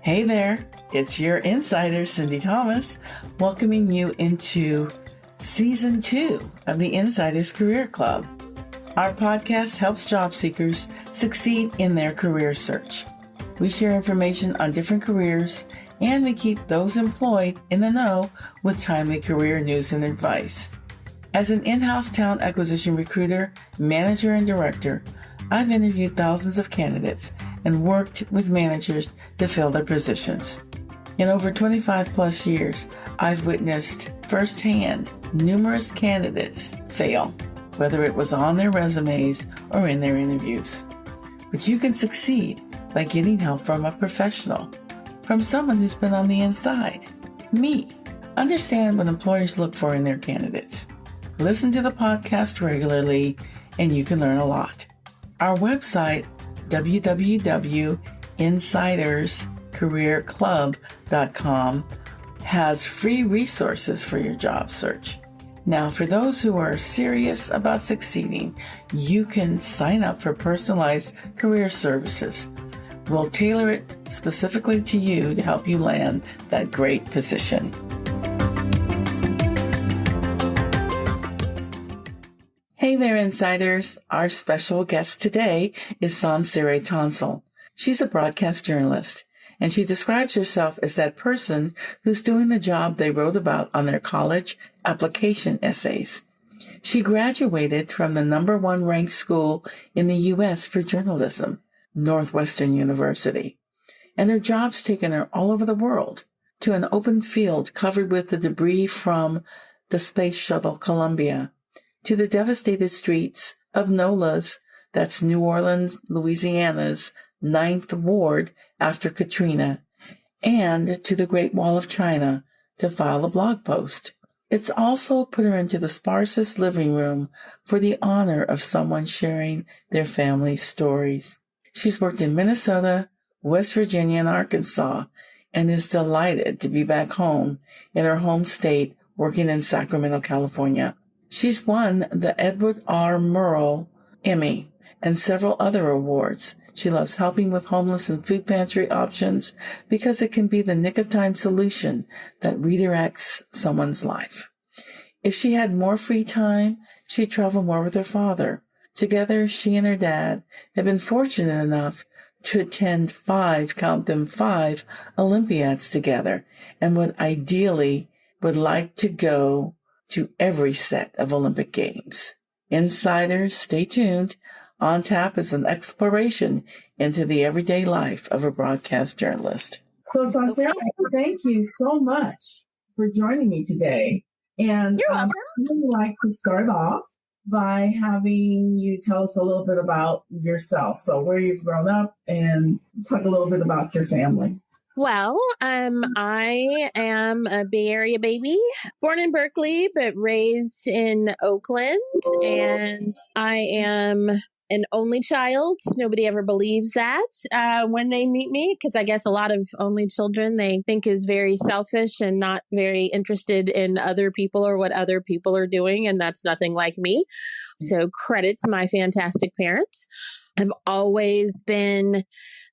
Hey there, it's your insider, Sindy Thomas, welcoming you into Season 2 of the Insiders Career Club. Our podcast helps job seekers succeed in their career search. We share information on different careers, and we keep those employed in the know with timely career news and advice. As an in-house talent acquisition recruiter, manager, and director, I've interviewed thousands of candidates and worked with managers to fill their positions. In over 25 plus years, I've witnessed firsthand numerous candidates fail, whether it was on their resumes or in their interviews. But you can succeed by getting help from a professional, from someone who's been on the inside. Me. Understand what employers look for in their candidates. Listen to the podcast regularly, and you can learn a lot. Our website, www.insiderscareerclub.com, has free resources for your job search. Now, for those who are serious about succeeding, you can sign up for personalized career services. We'll tailor it specifically to you to help you land that great position. Hey there, insiders. Our special guest today is Sonseeahray Tonsall. She's a broadcast journalist, and she describes herself as that person who's doing the job they wrote about on their college application essays. She graduated from the #1 ranked school in the U.S. for journalism, Northwestern University, and her job's taken her all over the world to an open field covered with the debris from the Space Shuttle Columbia, to the devastated streets of NOLA's, that's New Orleans, Louisiana's 9th Ward after Katrina, and to the Great Wall of China to file a blog post. It's also put her into the sparsest living room for the honor of someone sharing their family's stories. She's worked in Minnesota, West Virginia, and Arkansas, and is delighted to be back home in her home state working in Sacramento, California. She's won the Edward R. Murrow Emmy and several other awards. She loves helping with homeless and food pantry options because it can be the nick-of-time solution that redirects someone's life. If she had more free time, she'd travel more with her father. Together, she and her dad have been fortunate enough to attend 5 Olympiads together, and would like to go to every set of Olympic Games. Insiders, stay tuned. On Tap is an exploration into the everyday life of a broadcast journalist. So, Sonseeahray, thank you so much for joining me today. And I would like to start off by having you tell us a little bit about yourself. So where you've grown up and talk a little bit about your family. Well, I am a Bay Area baby, born in Berkeley, but raised in Oakland. And I am an only child. Nobody ever believes that when they meet me, because I guess a lot of only children they think is very selfish and not very interested in other people or what other people are doing. And that's nothing like me. So credit to my fantastic parents. I've always been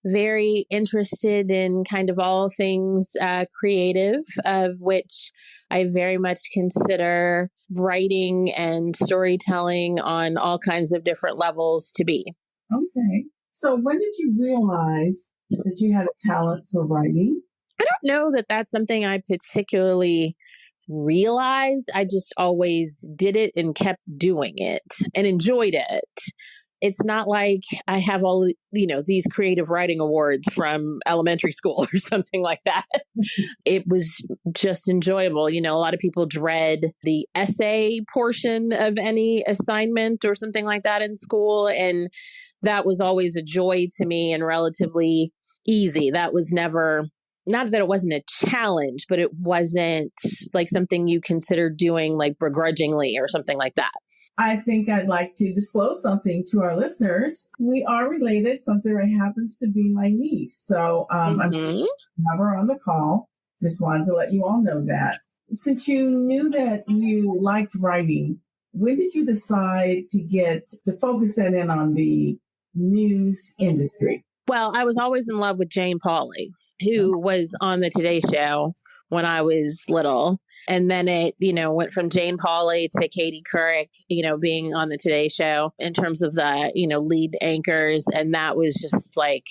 very interested in kind of all things creative, of which I very much consider writing and storytelling on all kinds of different levels to be. Okay. So when did you realize that you had a talent for writing? I don't know that that's something I particularly realized. I just always did it and kept doing it and enjoyed it. It's not like I have all, these creative writing awards from elementary school or something like that. It was just enjoyable. A lot of people dread the essay portion of any assignment or something like that in school. And that was always a joy to me and relatively easy. That was never, not that it wasn't a challenge, but it wasn't like something you consider doing like begrudgingly or something like that. I think I'd like to disclose something to our listeners. We are related. Sonseeahray happens to be my niece. So I'm just have her on the call. Just wanted to let you all know that. Since you knew that you liked writing, when did you decide to focus that in on the news industry? Well, I was always in love with Jane Pauley. who was on the Today Show when I was little. And then it, went from Jane Pauley to Katie Couric, being on the Today Show in terms of the, lead anchors. And that was just like,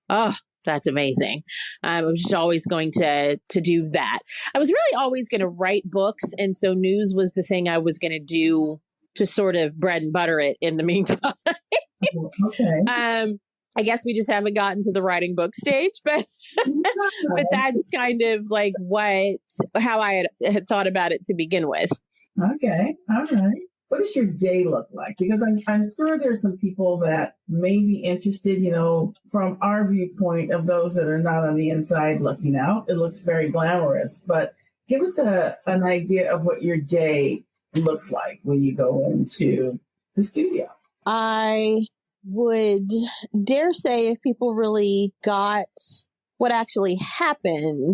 oh, that's amazing. I was just always going to do that. I was really always going to write books. And so news was the thing I was going to do to sort of bread and butter it in the meantime. Okay. I guess we just haven't gotten to the writing book stage, but that's kind of like how I had thought about it to begin with. Okay. All right. What does your day look like? Because I'm sure there's some people that may be interested, from our viewpoint of those that are not on the inside looking out. It looks very glamorous, but give us an idea of what your day looks like when you go into the studio. I would dare say if people really got what actually happened,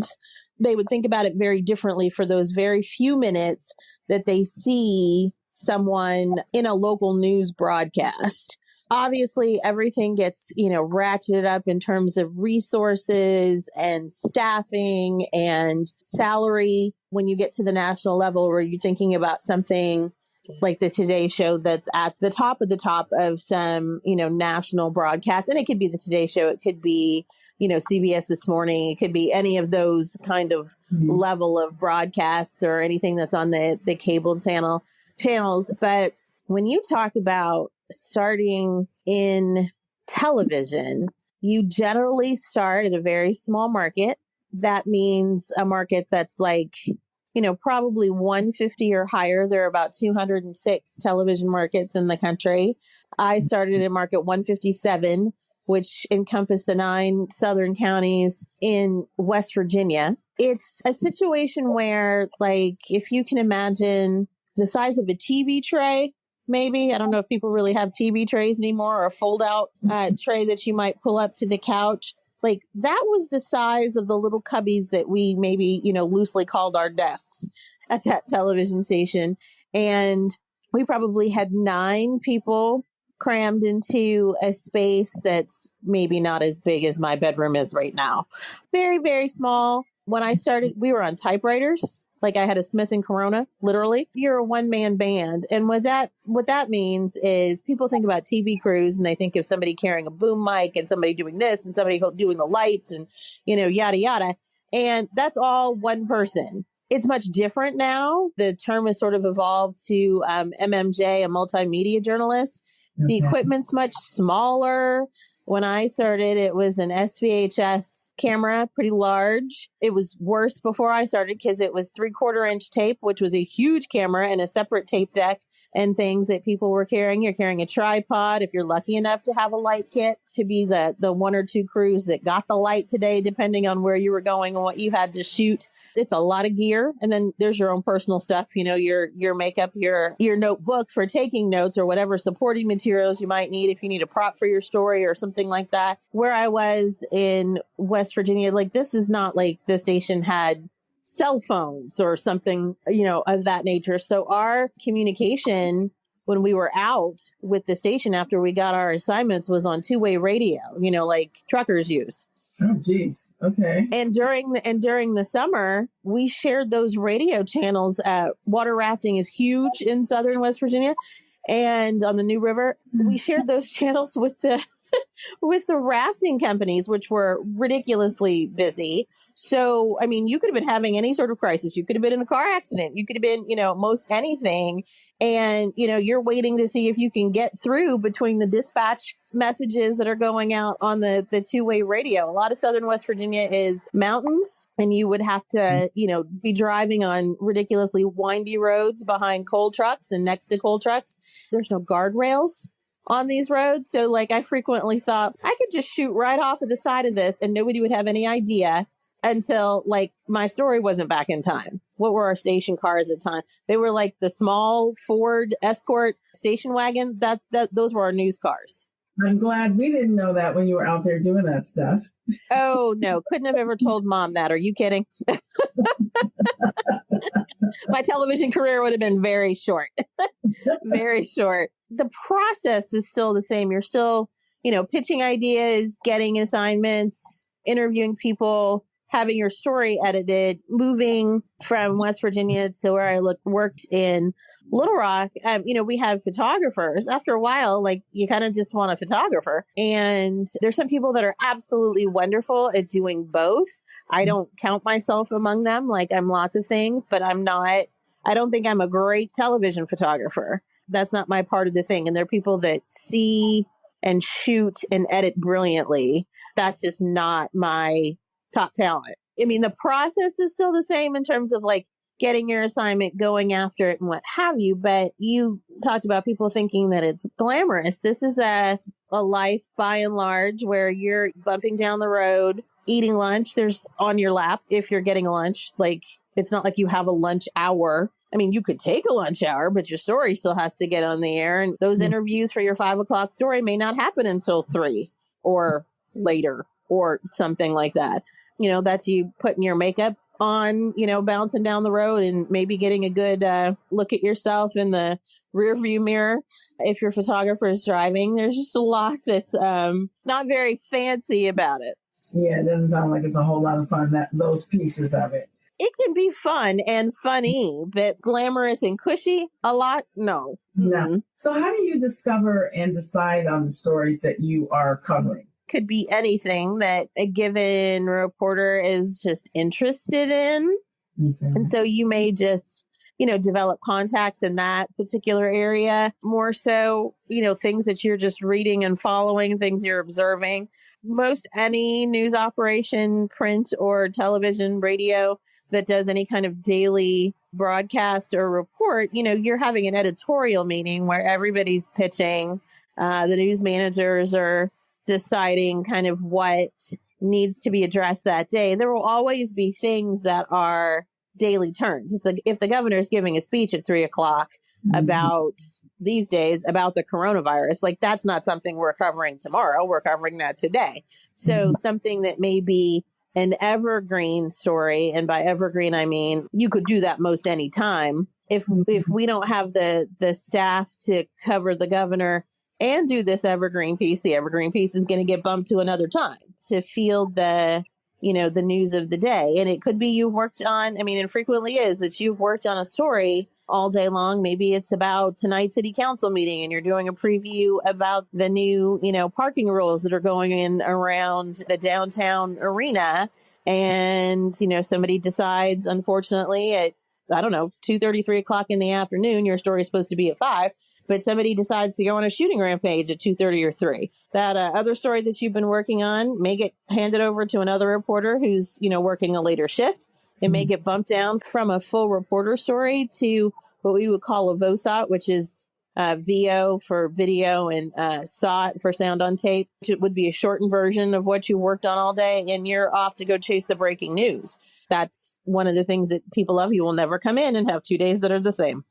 they would think about it very differently for those very few minutes that they see someone in a local news broadcast. Obviously, everything gets, ratcheted up in terms of resources and staffing and salary when you get to the national level where you're thinking about something like the Today Show that's at the top of some, national broadcast. And it could be the Today Show. It could be, CBS This Morning. It could be any of those kind of level of broadcasts or anything that's on the cable channels. But when you talk about starting in television, you generally start at a very small market. That means a market that's like, probably 150 or higher. There are about 206 television markets in the country. I started in market 157, which encompassed the 9 southern counties in West Virginia. It's a situation where, like, if you can imagine the size of a TV tray, maybe. I don't know if people really have TV trays anymore, or a fold-out tray that you might pull up to the couch. Like, that was the size of the little cubbies that we maybe, loosely called our desks at that television station. And we probably had 9 people crammed into a space that's maybe not as big as my bedroom is right now. Very, very small. When I started, we were on typewriters. Like, I had a Smith and Corona, literally. You're a one-man band. And what that means is people think about TV crews and they think of somebody carrying a boom mic and somebody doing this and somebody doing the lights and, yada, yada. And that's all one person. It's much different now. The term has sort of evolved to MMJ, a multimedia journalist. Okay. The equipment's much smaller. When I started, it was an SVHS camera, pretty large. It was worse before I started because it was 3/4-inch tape, which was a huge camera, and a separate tape deck and things that people were carrying. You're carrying a tripod. If you're lucky enough to have a light kit, to be the 1 or 2 crews that got the light today, depending on where you were going and what you had to shoot. It's a lot of gear. And then there's your own personal stuff, your makeup, your notebook for taking notes, or whatever supporting materials you might need if you need a prop for your story or something like that. Where I was in West Virginia, like, this is not like the station had cell phones or something, of that nature. So our communication when we were out with the station after we got our assignments was on 2-way radio, like truckers use. Oh, geez. Okay. And during the summer, we shared those radio channels. Water rafting is huge in southern West Virginia, and on the New River, we shared those channels with the rafting companies, which were ridiculously busy. So, I mean, you could have been having any sort of crisis. You could have been in a car accident. You could have been, most anything. And, you're waiting to see if you can get through between the dispatch messages that are going out on the 2-way radio. A lot of southern West Virginia is mountains, and you would have to, be driving on ridiculously windy roads behind coal trucks and next to coal trucks. There's no guardrails on these roads. So, like, I frequently thought I could just shoot right off of the side of this and nobody would have any idea until, like, my story wasn't back in time. What were our station cars at the time? They were like the small Ford Escort station wagon. Those were our news cars. I'm glad we didn't know that when you were out there doing that stuff. Oh, no. Couldn't have ever told Mom that. Are you kidding? My television career would have been very short. Very short. The process is still the same. You're still, pitching ideas, getting assignments, interviewing people, having your story edited, moving from West Virginia to where I worked in Little Rock, we had photographers. After a while, like you kind of just want a photographer. And there's some people that are absolutely wonderful at doing both. I don't count myself among them. Like I'm lots of things, but I don't think I'm a great television photographer. That's not my part of the thing. And there are people that see and shoot and edit brilliantly. That's just not my top talent. I mean, the process is still the same in terms of like getting your assignment, going after it and what have you. But you talked about people thinking that it's glamorous. This is a life by and large where you're bumping down the road, eating lunch. There's on your lap if you're getting lunch. Like it's not like you have a lunch hour. I mean, you could take a lunch hour, but your story still has to get on the air. And those interviews for your 5 o'clock story may not happen until 3 or later or something like that. That's you putting your makeup on, bouncing down the road and maybe getting a good look at yourself in the rear view mirror. If your photographer is driving, there's just a lot that's not very fancy about it. Yeah, it doesn't sound like it's a whole lot of fun, those pieces of it. It can be fun and funny, but glamorous and cushy, a lot? No. No. So how do you discover and decide on the stories that you are covering? Could be anything that a given reporter is just interested in. Okay. And so you may just, develop contacts in that particular area more so, things that you're just reading and following, things you're observing. Most any news operation, print or television, radio that does any kind of daily broadcast or report, you're having an editorial meeting where everybody's pitching. The news managers are deciding kind of what needs to be addressed that day. There will always be things that are daily turns. It's like if the governor is giving a speech at 3 o'clock about these days about the coronavirus, like that's not something we're covering tomorrow. We're covering that today. So something that may be an evergreen story, and by evergreen, I mean, you could do that most any time. If we don't have the staff to cover the governor and do this evergreen piece, the evergreen piece is going to get bumped to another time to field the news of the day. And it could be you've worked on, it frequently is that you've worked on a story all day long. Maybe it's about tonight's city council meeting and you're doing a preview about the new, parking rules that are going in around the downtown arena. And, somebody decides, unfortunately, at, 2:30, 3 o'clock in the afternoon, your story is supposed to be at 5. But somebody decides to go on a shooting rampage at 2:30 or 3. That other story that you've been working on may get handed over to another reporter who's, working a later shift. It may get bumped down from a full reporter story to what we would call a VOSOT, which is VO for video and SOT for sound on tape. It would be a shortened version of what you worked on all day, and you're off to go chase the breaking news. That's one of the things that people love. You will never come in and have 2 days that are the same.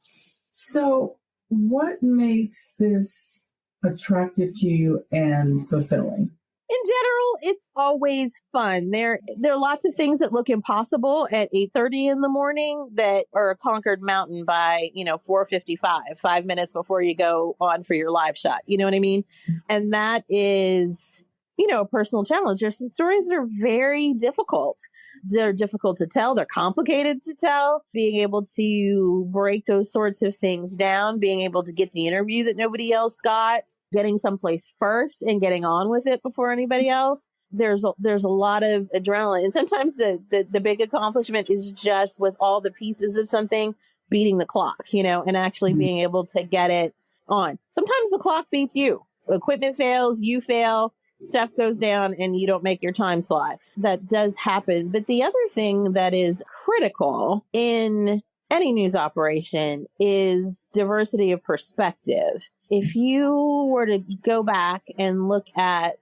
So what makes this attractive to you and fulfilling? In general, it's always fun. There are lots of things that look impossible at 8:30 in the morning that are a conquered mountain by, 4:55, 5 minutes before you go on for your live shot. You know what I mean? And that is, a personal challenge. There's some stories that are very difficult. They're difficult to tell. They're complicated to tell. Being able to break those sorts of things down, being able to get the interview that nobody else got, getting someplace first and getting on with it before anybody else. There's a lot of adrenaline. And sometimes the big accomplishment is just with all the pieces of something beating the clock, and actually being able to get it on. Sometimes the clock beats you. Equipment fails, you fail. Stuff goes down and you don't make your time slot. That does happen. But the other thing that is critical in any news operation is diversity of perspective. If you were to go back and look at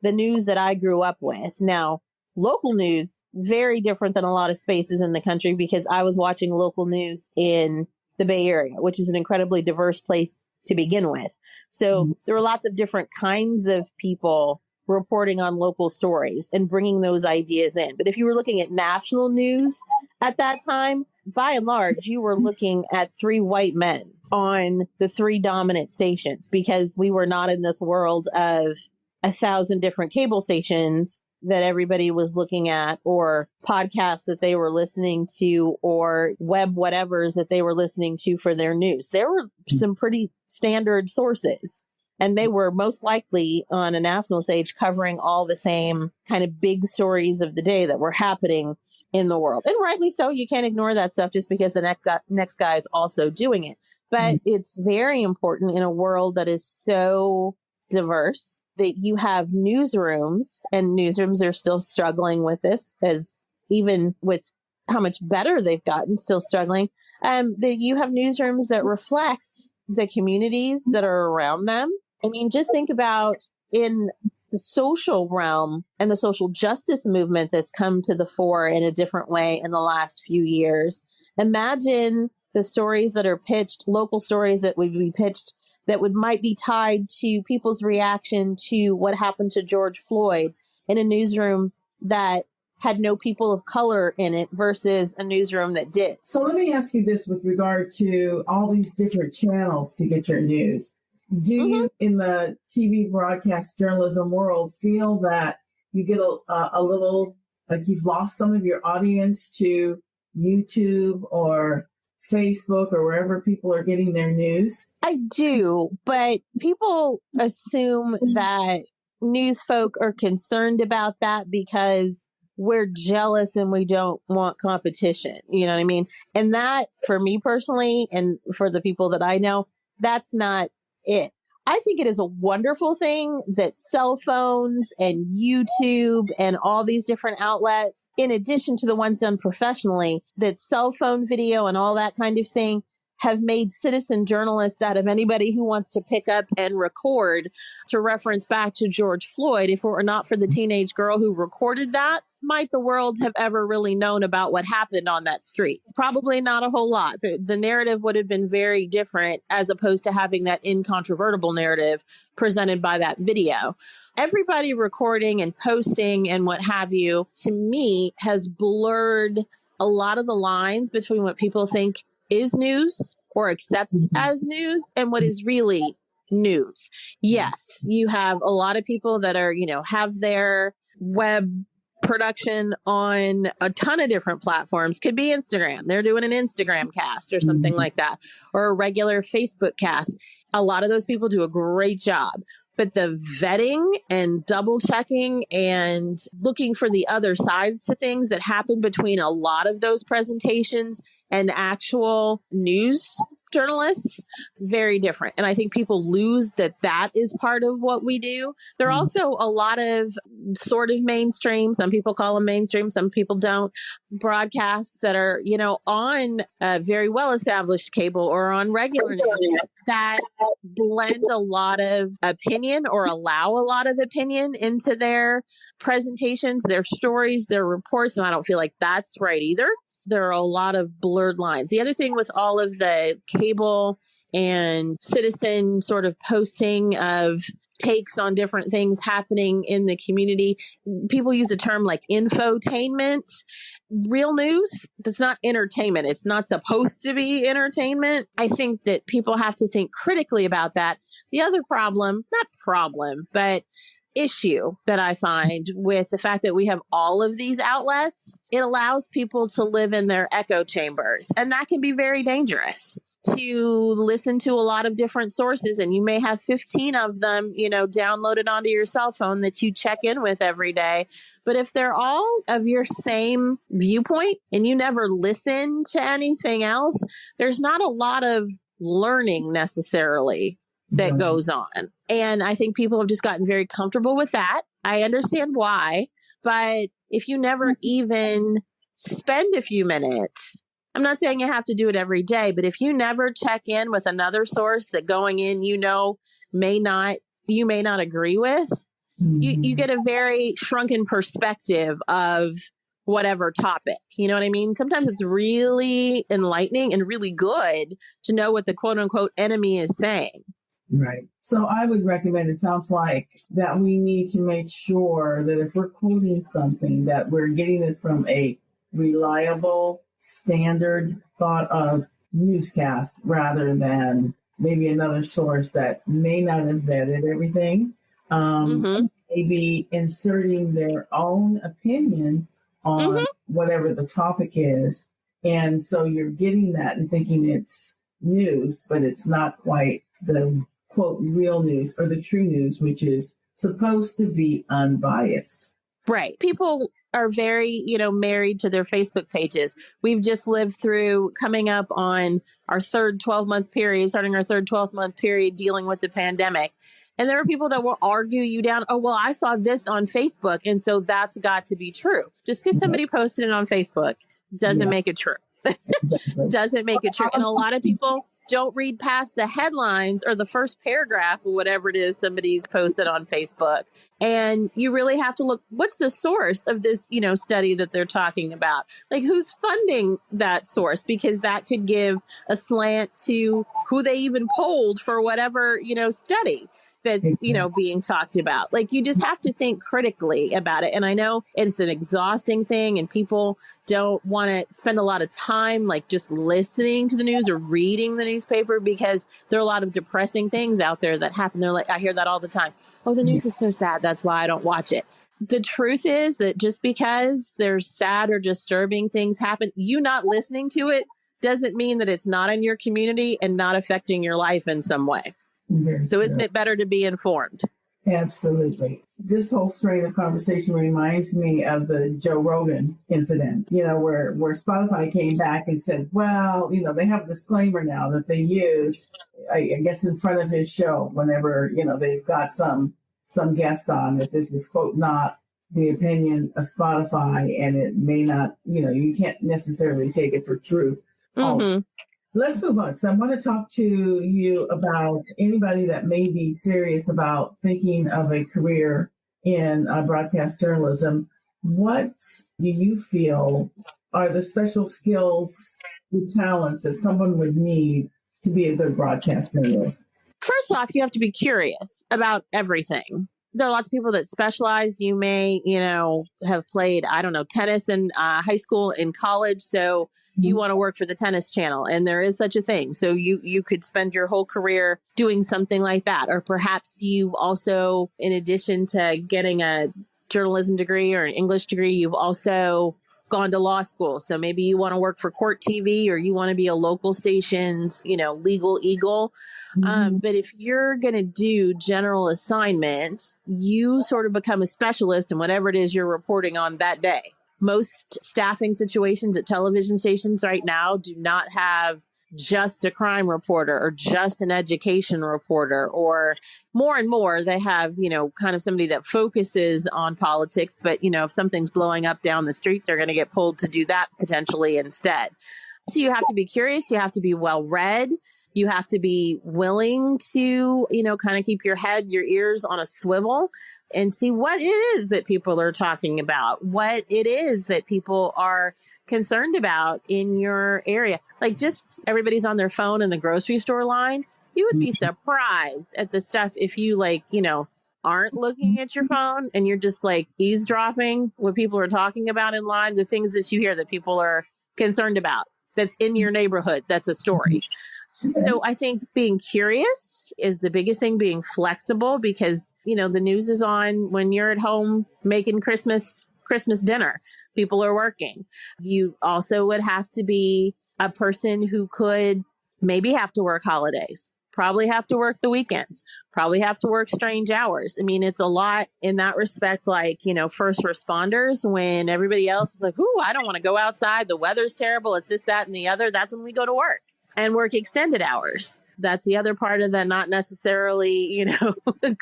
the news that I grew up with, now, local news, very different than a lot of spaces in the country because I was watching local news in the Bay Area, which is an incredibly diverse place to begin with. So there were lots of different kinds of people reporting on local stories and bringing those ideas in. But if you were looking at national news at that time, by and large, you were looking at 3 white men on the 3 dominant stations because we were not in this world of 1,000 different cable stations that everybody was looking at, or podcasts that they were listening to, or web whatevers that they were listening to for their news. There were some pretty standard sources, and they were most likely on a national stage covering all the same kind of big stories of the day that were happening in the world. And rightly so. You can't ignore that stuff just because the next guy is also doing it. But it's very important in a world that is so diverse that you have newsrooms, and newsrooms are still struggling with this, as even with how much better they've gotten, still struggling, that you have newsrooms that reflect the communities that are around them. I mean, just think about in the social realm and the social justice movement that's come to the fore in a different way in the last few years. Imagine the stories that are pitched, local stories that would be pitched that might be tied to people's reaction to what happened to George Floyd in a newsroom that had no people of color in it versus a newsroom that did. So let me ask you this with regard to all these different channels to get your news. Do you, in the TV broadcast journalism world, feel that you get a little, like you've lost some of your audience to YouTube or Facebook or wherever people are getting their news? I do, but people assume that news folk are concerned about that because we're jealous and we don't want competition. You know what I mean? And that, for me personally, and for the people that I know, that's not it. I think it is a wonderful thing that cell phones and YouTube and all these different outlets, in addition to the ones done professionally, that cell phone video and all that kind of thing have made citizen journalists out of anybody who wants to pick up and record. To reference back to George Floyd, if it were not for the teenage girl who recorded that, might the world have ever really known about what happened on that street? Probably not a whole lot. The narrative would have been very different, as opposed to having that incontrovertible narrative presented by that video. Everybody recording and posting and what have you, to me, has blurred a lot of the lines between what people think is news or accept as news and what is really news. Yes, you have a lot of people that are, have their web production on a ton of different platforms. Could be Instagram. They're doing an Instagram cast or something like that, or a regular Facebook cast. A lot of those people do a great job. But the vetting and double checking and looking for the other sides to things that happen between a lot of those presentations and actual news journalists, very different. And I think people lose that is part of what we do. There are also a lot of sort of mainstream, some people call them mainstream, some people don't, broadcasts that are, on very well-established cable or on regular news that blend a lot of opinion or allow a lot of opinion into their presentations, their stories, their reports. And I don't feel like that's right either. There are a lot of blurred lines. The other thing with all of the cable and citizen sort of posting of takes on different things happening in the community, people use a term like infotainment. Real news, that's not entertainment. It's not supposed to be entertainment. I think that people have to think critically about that. The other but issue that I find with the fact that we have all of these outlets, it allows people to live in their echo chambers. And that can be very dangerous, to listen to a lot of different sources. And you may have 15 of them, downloaded onto your cell phone that you check in with every day. But if they're all of your same viewpoint and you never listen to anything else, there's not a lot of learning necessarily that goes on. And I think people have just gotten very comfortable with that. I understand why. But if you never even spend a few minutes, I'm not saying you have to do it every day, but if you never check in with another source that going in, you may not agree with, you get a very shrunken perspective of whatever topic. You know what I mean? Sometimes it's really enlightening and really good to know what the quote unquote enemy is saying. Right. So I would recommend, it sounds like, that we need to make sure that if we're quoting something, that we're getting it from a reliable, standard thought of newscast rather than maybe another source that may not have vetted everything. maybe inserting their own opinion on whatever the topic is. And so you're getting that and thinking it's news, but it's not quite the quote real news or the true news, which is supposed to be unbiased. Right. People are very, married to their Facebook pages. We've just lived through coming up on our third 12-month period, starting our third 12-month period dealing with the pandemic. And there are people that will argue you down. Oh, well, I saw this on Facebook, and so that's got to be true. Just because somebody posted it on Facebook doesn't make it true. Doesn't make it true. And a lot of people don't read past the headlines or the first paragraph or whatever it is somebody's posted on Facebook. And you really have to look, what's the source of this, study that they're talking about? Like, who's funding that source? Because that could give a slant to who they even polled for whatever, study that's, being talked about. Like, you just have to think critically about it. And I know it's an exhausting thing and people don't want to spend a lot of time like just listening to the news or reading the newspaper because there are a lot of depressing things out there that happen. They're like, I hear that all the time. Oh, the news is so sad. That's why I don't watch it. The truth is that just because there's sad or disturbing things happen, you not listening to it doesn't mean that it's not in your community and not affecting your life in some way. So isn't it better to be informed? Absolutely. This whole strain of conversation reminds me of the Joe Rogan incident, where Spotify came back and said, well, they have a disclaimer now that they use, I guess, in front of his show whenever, they've got some guest on, that this is, quote, not the opinion of Spotify, and it may not, you can't necessarily take it for truth. Let's move on. So I want to talk to you about anybody that may be serious about thinking of a career in broadcast journalism. What do you feel are the special skills and talents that someone would need to be a good broadcast journalist? First off, you have to be curious about everything. There are lots of people that specialize. You may, have played, tennis in high school and college. So you want to work for the tennis channel, and there is such a thing. So you could spend your whole career doing something like that. Or perhaps you also, in addition to getting a journalism degree or an English degree, you've also gone to law school. So maybe you want to work for Court TV, or you want to be a local station's, legal eagle. But if you're going to do general assignments, you sort of become a specialist in whatever it is you're reporting on that day. Most staffing situations at television stations right now do not have just a crime reporter or just an education reporter, or more and more they have, kind of somebody that focuses on politics. But, if something's blowing up down the street, they're going to get pulled to do that potentially instead. So you have to be curious. You have to be well read. You have to be willing to, kind of keep your head, your ears on a swivel and see what it is that people are talking about, what it is that people are concerned about in your area. Like, just everybody's on their phone in the grocery store line. You would be surprised at the stuff if you aren't looking at your phone and you're just like eavesdropping what people are talking about in line, the things that you hear that people are concerned about that's in your neighborhood. That's a story. So I think being curious is the biggest thing, being flexible, because, the news is on when you're at home making Christmas dinner. People are working. You also would have to be a person who could maybe have to work holidays, probably have to work the weekends, probably have to work strange hours. I mean, it's a lot in that respect, like, first responders, when everybody else is like, ooh, I don't want to go outside. The weather's terrible. It's this, that, and the other. That's when we go to work. And work extended hours. That's the other part of that, not necessarily,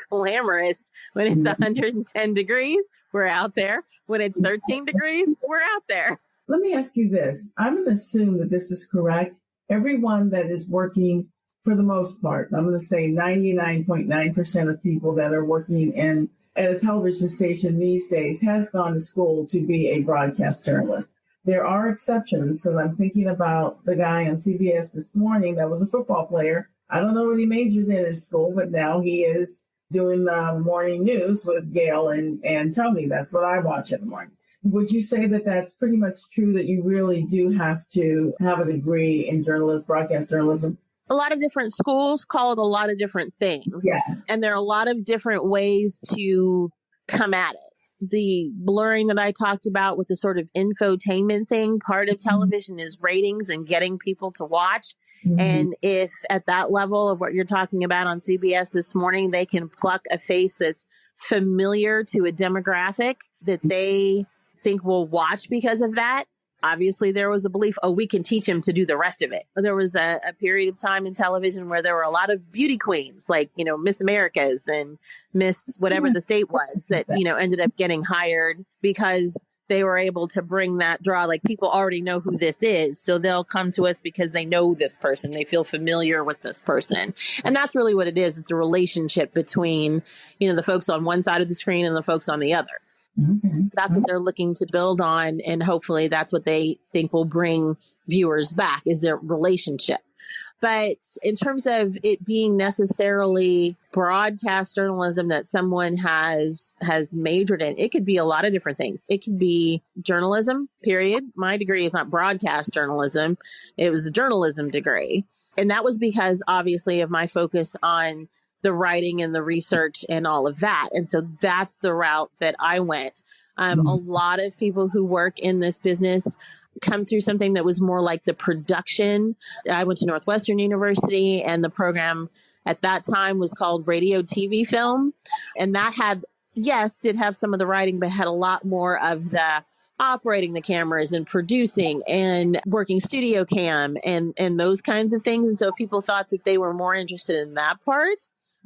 glamorous. When it's 110 degrees, we're out there. When it's 13 degrees, we're out there. Let me ask you this. I'm going to assume that this is correct. Everyone that is working, for the most part, I'm going to say 99.9% of people that are working at a television station these days has gone to school to be a broadcast journalist. There are exceptions, because I'm thinking about the guy on CBS this morning that was a football player. I don't know what he majored in school, but now he is doing morning news with Gail and Tony. That's what I watch in the morning. Would you say that that's pretty much true, that you really do have to have a degree in journalism, broadcast journalism? A lot of different schools call it a lot of different things. Yeah. And there are a lot of different ways to come at it. The blurring that I talked about with the sort of infotainment thing, part of television is ratings and getting people to watch. And if at that level of what you're talking about on CBS this morning, they can pluck a face that's familiar to a demographic that they think will watch because of that. Obviously, there was a belief, we can teach him to do the rest of it. There was a period of time in television where there were a lot of beauty queens, like, Miss Americas and Miss whatever the state was that, ended up getting hired because they were able to bring that draw. Like, people already know who this is, so they'll come to us because they know this person. They feel familiar with this person. And that's really what it is. It's a relationship between, the folks on one side of the screen and the folks on the other. That's what they're looking to build on. And hopefully that's what they think will bring viewers back, is their relationship. But in terms of it being necessarily broadcast journalism that someone has majored in, it could be a lot of different things. It could be journalism, period. My degree is not broadcast journalism. It was a journalism degree. And that was because, obviously, of my focus on the writing and the research and all of that. And so that's the route that I went. A lot of people who work in this business come through something that was more like the production. I went to Northwestern University, and the program at that time was called Radio, TV, Film. And that did have some of the writing, but had a lot more of the operating the cameras and producing and working studio cam and those kinds of things. And so people thought that they were more interested in that part.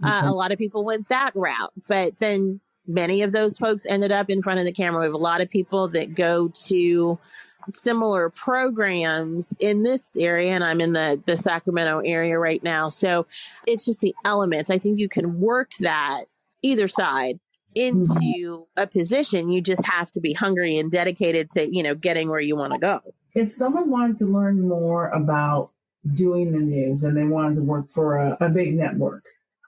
A lot of people went that route, but then many of those folks ended up in front of the camera. We have a lot of people that go to similar programs in this area, and I'm in the Sacramento area right now. So it's just the elements. I think you can work that either side into a position. You just have to be hungry and dedicated to, getting where you want to go. If someone wanted to learn more about doing the news and they wanted to work for a big network,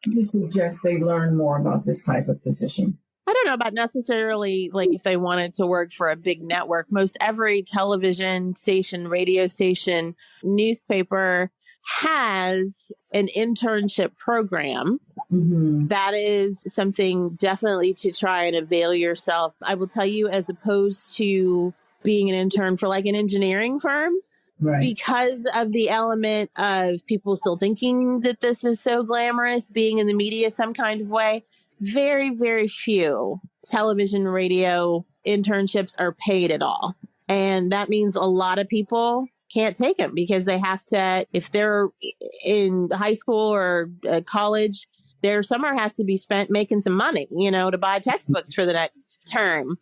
you suggest they learn more about this type of position? I don't know about necessarily like if they wanted to work for a big network. Most every television station, radio station, newspaper has an internship program. That is something definitely to try and avail yourself. I will tell you, as opposed to being an intern for like an engineering firm, because of the element of people still thinking that this is so glamorous, being in the media some kind of way, very, very few television, radio internships are paid at all. And that means a lot of people can't take them because they have to, if they're in high school or college, their summer has to be spent making some money, to buy textbooks for the next term.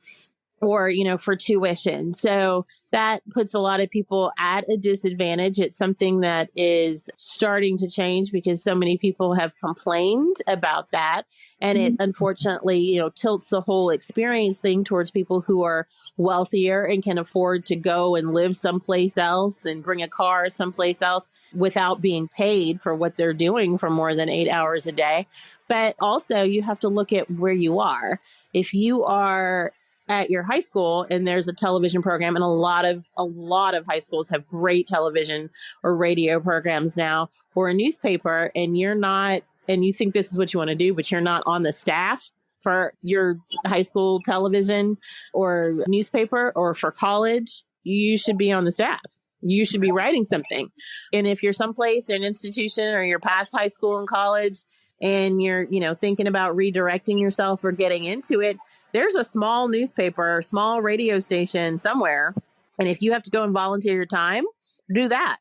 Or, for tuition. So that puts a lot of people at a disadvantage. It's something that is starting to change because so many people have complained about that. And it unfortunately, tilts the whole experience thing towards people who are wealthier and can afford to go and live someplace else and bring a car someplace else without being paid for what they're doing for more than 8 hours a day. But also you have to look at where you are. If you are at your high school and there's a television program, and a lot of high schools have great television or radio programs now, or a newspaper, and you're not, and you think this is what you want to do, but you're not on the staff for your high school television or newspaper or for college, you should be on the staff. You should be writing something. And if you're someplace, an institution, or you're past high school and college, and you're, thinking about redirecting yourself or getting into it, there's a small newspaper or small radio station somewhere. And if you have to go and volunteer your time, do that.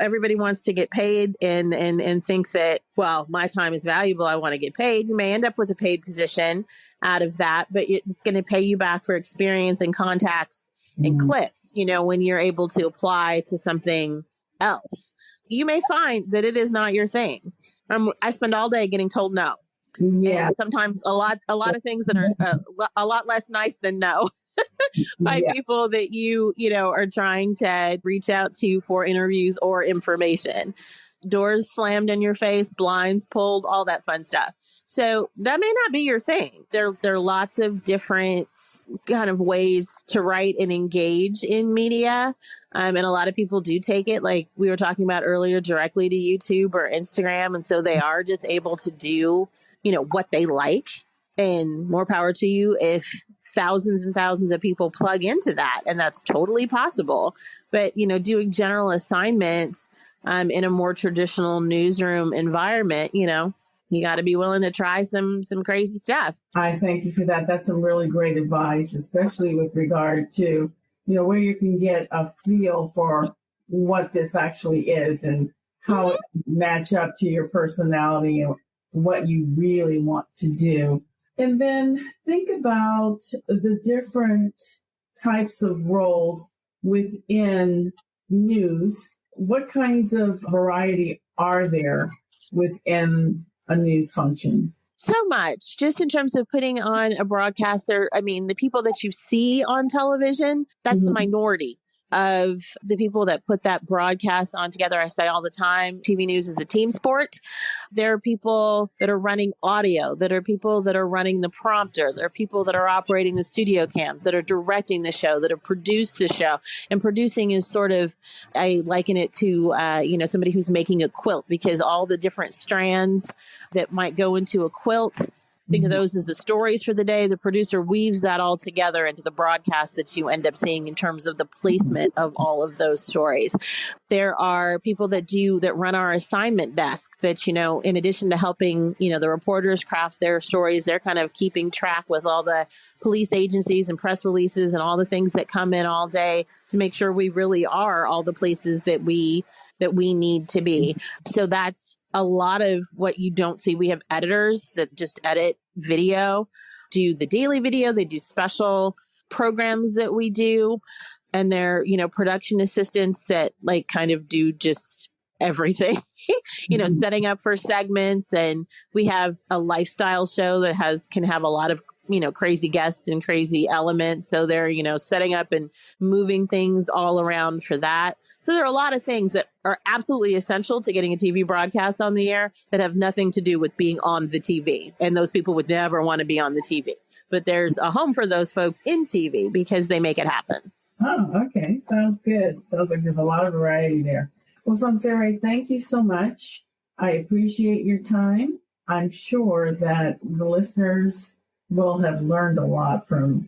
Everybody wants to get paid and thinks that, well, my time is valuable. I want to get paid. You may end up with a paid position out of that, but it's going to pay you back for experience and contacts and clips, when you're able to apply to something else. You may find that it is not your thing. I spend all day getting told no. Yeah, and sometimes a lot of things that are a lot less nice than no by people that you are trying to reach out to for interviews or information. Doors slammed in your face, blinds pulled, all that fun stuff. So that may not be your thing. There are lots of different kind of ways to write and engage in media. And a lot of people do take it, like we were talking about earlier, directly to YouTube or Instagram. And so they are just able to do what they like And more power to you if thousands and thousands of people plug into that. And that's totally possible. But, doing general assignments in a more traditional newsroom environment, you got to be willing to try some crazy stuff. I thank you for that. That's some really great advice, especially with regard to, where you can get a feel for what this actually is and how it match up to your personality and what you really want to do. And then think about the different types of roles within news. What kinds of variety are there within a news function? So much, just in terms of putting on a broadcaster. I mean, the people that you see on television, that's the minority of the people that put that broadcast on together. I say all the time, TV news is a team sport. There are people that are running audio, that are people that are running the prompter, there are people that are operating the studio cams, that are directing the show, that have produced the show. And producing is sort of, I liken it to, somebody who's making a quilt, because all the different strands that might go into a quilt, think of those as the stories for the day. The producer weaves that all together into the broadcast that you end up seeing in terms of the placement of all of those stories. There are people that run our assignment desk that, in addition to helping, the reporters craft their stories, they're kind of keeping track with all the police agencies and press releases and all the things that come in all day to make sure we really are all the places that we need to be. So that's a lot of what you don't see. We have editors that just edit video, do the daily video. They do special programs that we do. And they're, production assistants that kind of do just everything, setting up for segments. And we have a lifestyle show that can have a lot of, crazy guests and crazy elements. So they're, setting up and moving things all around for that. So there are a lot of things that are absolutely essential to getting a TV broadcast on the air that have nothing to do with being on the TV. And those people would never want to be on the TV. But there's a home for those folks in TV because they make it happen. Oh, okay. Sounds good. Sounds like there's a lot of variety there. Well, Sonseeahray, thank you so much. I appreciate your time. I'm sure that the listeners will have learned a lot from,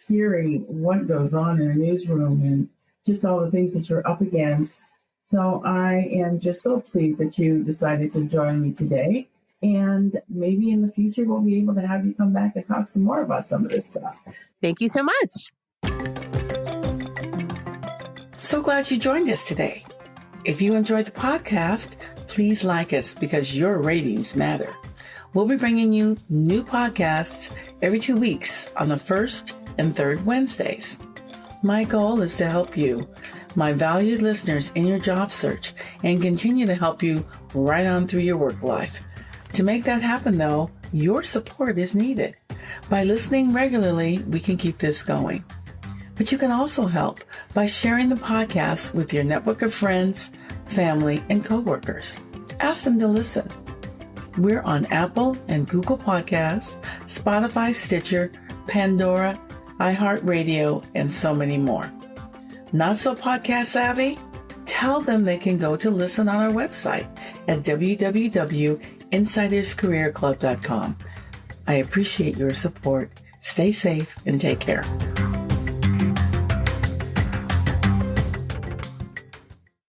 hearing what goes on in a newsroom and just all the things that you're up against. So I am just so pleased that you decided to join me today. And maybe in the future, we'll be able to have you come back and talk some more about some of this stuff. Thank you so much. So glad you joined us today. If you enjoyed the podcast, please like us because your ratings matter. We'll be bringing you new podcasts every 2 weeks on the first and third Wednesdays. My goal is to help you, my valued listeners, in your job search and continue to help you right on through your work life. To make that happen, though, your support is needed. By listening regularly, we can keep this going. But you can also help by sharing the podcast with your network of friends, family, and coworkers. Ask them to listen. We're on Apple and Google Podcasts, Spotify, Stitcher, Pandora, iHeartRadio, and so many more. Not so podcast savvy? Tell them they can go to listen on our website at www.insiderscareerclub.com. I appreciate your support. Stay safe and take care.